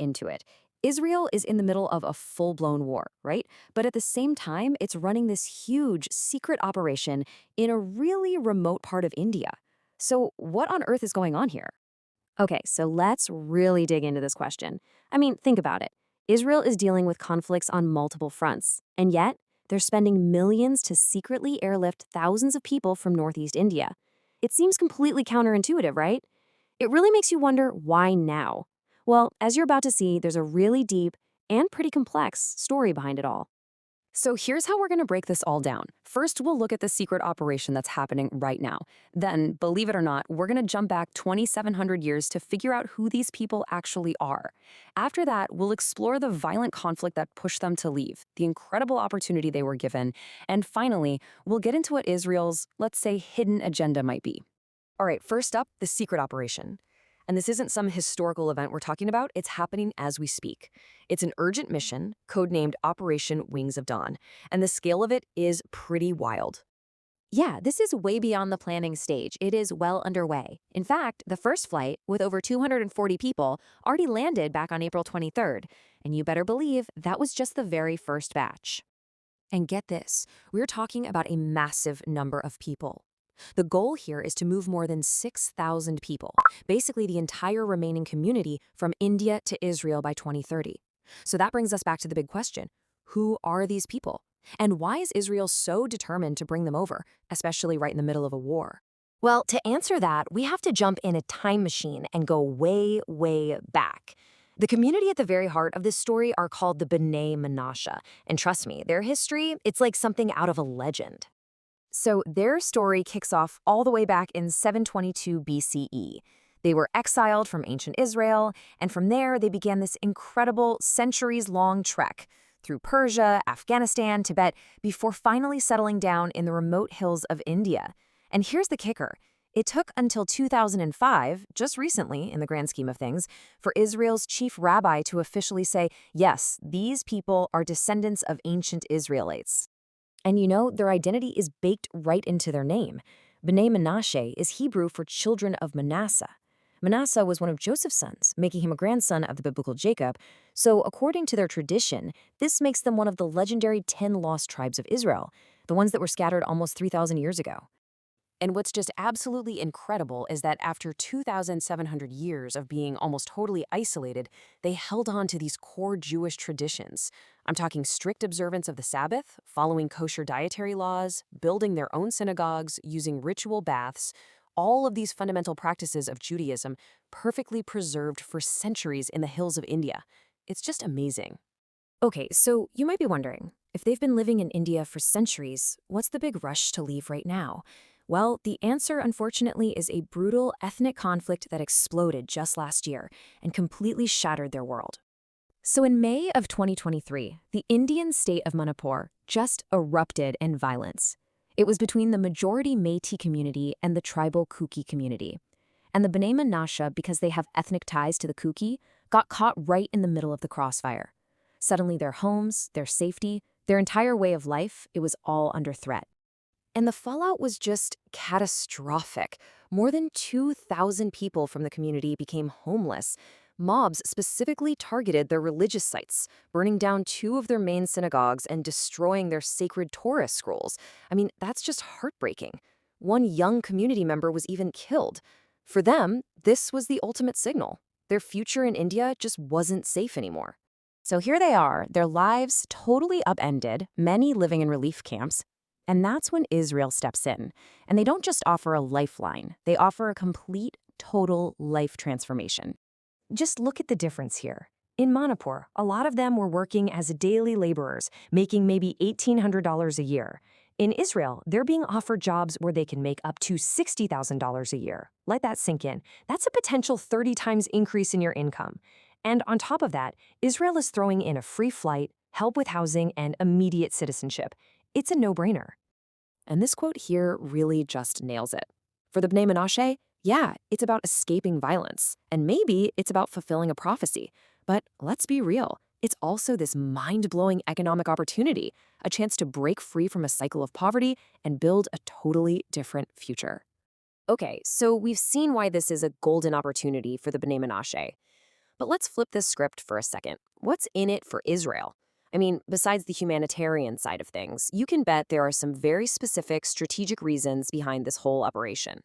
into it. Israel is in the middle of a full-blown war, right? But at the same time, it's running this huge secret operation in a really remote part of India. So what on earth is going on here? Okay, so let's really dig into this question. I mean, think about it. Israel is dealing with conflicts on multiple fronts, and yet they're spending millions to secretly airlift thousands of people from Northeast India. It seems completely counterintuitive, right? It really makes you wonder, why now? Well, as you're about to see, there's a really deep and pretty complex story behind it all. So here's how we're going to break this all down. First, we'll look at the secret operation that's happening right now. Then, believe it or not, we're going to jump back 2,700 years to figure out who these people actually are. After that, we'll explore the violent conflict that pushed them to leave, the incredible opportunity they were given, and finally, we'll get into what Israel's, let's say, hidden agenda might be. All right, first up, the secret operation. And this isn't some historical event we're talking about, it's happening as we speak. It's an urgent mission, codenamed Operation Wings of Dawn, and the scale of it is pretty wild. Yeah, this is way beyond the planning stage. It is well underway. In fact, the first flight, with over 240 people, already landed back on April 23rd. And you better believe that was just the very first batch. And get this, we're talking about a massive number of people. The goal here is to move more than 6,000 people, basically the entire remaining community, from India to Israel by 2030. So that brings us back to the big question. Who are these people? And why is Israel so determined to bring them over, especially right in the middle of a war? Well, to answer that, we have to jump in a time machine and go way, way back. The community at the very heart of this story are called the Bnei Menashe. And trust me, their history, it's like something out of a legend. So their story kicks off all the way back in 722 BCE. They were exiled from ancient Israel, and from there they began this incredible centuries-long trek through Persia, Afghanistan, Tibet, before finally settling down in the remote hills of India. And here's the kicker. It took until 2005, just recently in the grand scheme of things, for Israel's chief rabbi to officially say, yes, these people are descendants of ancient Israelites. And you know, their identity is baked right into their name. Bnei Menashe is Hebrew for children of Manasseh. Manasseh was one of Joseph's sons, making him a grandson of the biblical Jacob. So according to their tradition, this makes them one of the legendary 10 lost tribes of Israel, the ones that were scattered almost 3,000 years ago. And what's just absolutely incredible is that after 2,700 years of being almost totally isolated, they held on to these core Jewish traditions. I'm talking strict observance of the Sabbath, following kosher dietary laws, building their own synagogues, using ritual baths, all of these fundamental practices of Judaism perfectly preserved for centuries in the hills of India. It's just amazing. Okay, so you might be wondering, if they've been living in India for centuries, what's the big rush to leave right now? Well, the answer, unfortunately, is a brutal ethnic conflict that exploded just last year and completely shattered their world. So in May of 2023, the Indian state of Manipur just erupted in violence. It was between the majority Métis community and the tribal Kuki community. And the Bnei Menashe, because they have ethnic ties to the Kuki, got caught right in the middle of the crossfire. Suddenly their homes, their safety, their entire way of life, it was all under threat. And the fallout was just catastrophic. More than 2,000 people from the community became homeless. Mobs specifically targeted their religious sites, burning down 2 of their main synagogues and destroying their sacred Torah scrolls. I mean, that's just heartbreaking. One young community member was even killed. For them, this was the ultimate signal. Their future in India just wasn't safe anymore. So here they are, their lives totally upended, many living in relief camps. And that's when Israel steps in. And they don't just offer a lifeline, they offer a complete, total life transformation. Just look at the difference here. In Manipur, a lot of them were working as daily laborers, making maybe $1,800 a year. In Israel, they're being offered jobs where they can make up to $60,000 a year. Let that sink in. That's a potential 30 times increase in your income. And on top of that, Israel is throwing in a free flight, help with housing, and immediate citizenship. It's a no-brainer. And this quote here really just nails it. For the Bnei Menashe, yeah, it's about escaping violence, and maybe it's about fulfilling a prophecy. But let's be real, it's also this mind-blowing economic opportunity, a chance to break free from a cycle of poverty and build a totally different future. Okay, so we've seen why this is a golden opportunity for the Bnei Menashe. But let's flip this script for a second. What's in it for Israel? I mean, besides the humanitarian side of things, you can bet there are some very specific strategic reasons behind this whole operation.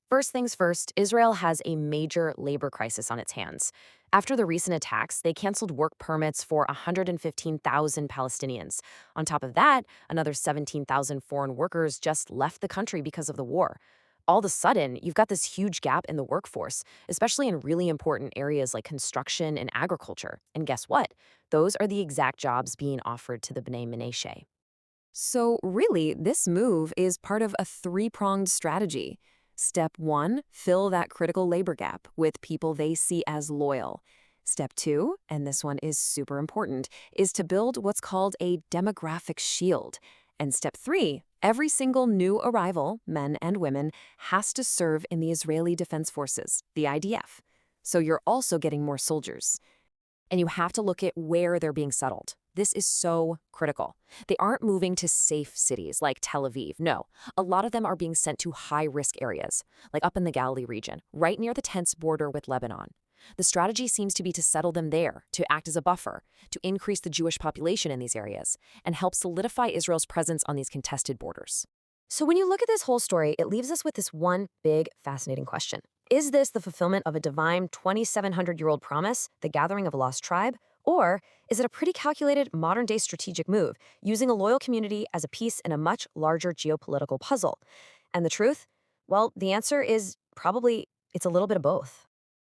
First things first, Israel has a major labor crisis on its hands. After the recent attacks, they canceled work permits for 115,000 Palestinians. On top of that, another 17,000 foreign workers just left the country because of the war. All of a sudden, you've got this huge gap in the workforce, especially in really important areas like construction and agriculture. And guess what? Those are the exact jobs being offered to the Bnei Menashe. So, really, this move is part of a three-pronged strategy. Step one, fill that critical labor gap with people they see as loyal. Step two, and this one is super important, is to build what's called a demographic shield. And step three, every single new arrival, men and women, has to serve in the Israeli Defense Forces, the IDF. So you're also getting more soldiers. And you have to look at where they're being settled. This is so critical. They aren't moving to safe cities like Tel Aviv. No, a lot of them are being sent to high-risk areas, like up in the Galilee region, right near the tense border with Lebanon. The strategy seems to be to settle them there, to act as a buffer, to increase the Jewish population in these areas, and help solidify Israel's presence on these contested borders. So when you look at this whole story, it leaves us with this one big, fascinating question. Is this the fulfillment of a divine 2,700-year-old promise, the gathering of a lost tribe? Or is it a pretty calculated modern-day strategic move, using a loyal community as a piece in a much larger geopolitical puzzle? And the truth? Well, the answer is probably it's a little bit of both.